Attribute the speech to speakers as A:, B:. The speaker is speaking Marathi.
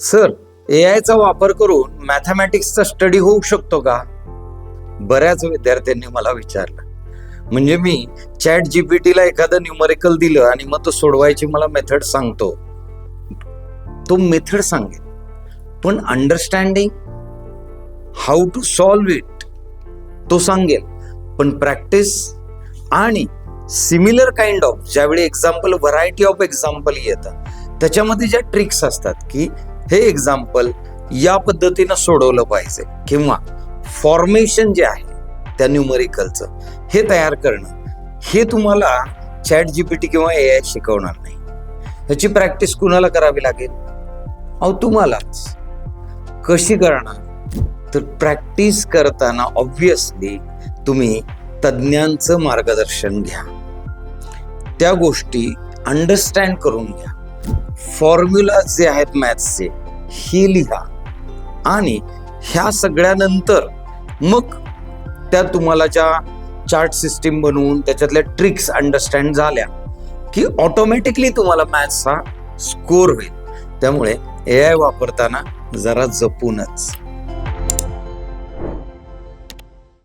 A: सर, एआयचा वापर करून मॅथमॅटिक्सचा स्टडी होऊ शकतो का? बऱ्याच विद्यार्थ्यांनी मला विचारलं. म्हणजे मी चॅट जीपीटीला एखादं न्यूमरिकल दिलं आणि मग तो सोडवायची मला मेथड सांगतो. तो मेथड सांगेल, पण understanding how to solve it तो सांगेल. पण प्रॅक्टिस आणि सिमिलर काइंड ऑफ ज्यावेळी एक्झाम्पल, व्हरायटी ऑफ एक्झाम्पल येतात, त्याच्यामध्ये ज्या ट्रिक्स असतात की हे एक्झाम्पल या पद्धतीनं सोडवलं पाहिजे किंवा फॉर्मेशन जे आहे त्या न्यूमरिकलचं हे तयार करणं, हे तुम्हाला चॅट जीपीटी किंवा एआय शिकवणार नाही. ह्याची प्रॅक्टिस कुणाला करावी लागेल? अहो, तुम्हालाच. कशी करणार? तर प्रॅक्टिस करताना ऑब्व्हियसली तुम्ही तज्ज्ञांचं मार्गदर्शन घ्या, त्या गोष्टी अंडरस्टँड करून घ्या, फॉर्म्युलाज जे आहेत मॅथ्सचे हे लिहा आणि ह्या सगळ्यानंतर मग त्या तुम्हाला ज्या चार्ट सिस्टीम बनवून त्याच्यातल्या ट्रिक्स अंडरस्टँड झाल्या की ऑटोमॅटिकली तुम्हाला मॅथ्सचा स्कोर होईल. त्यामुळे एआय वापरताना जरा जपूनच.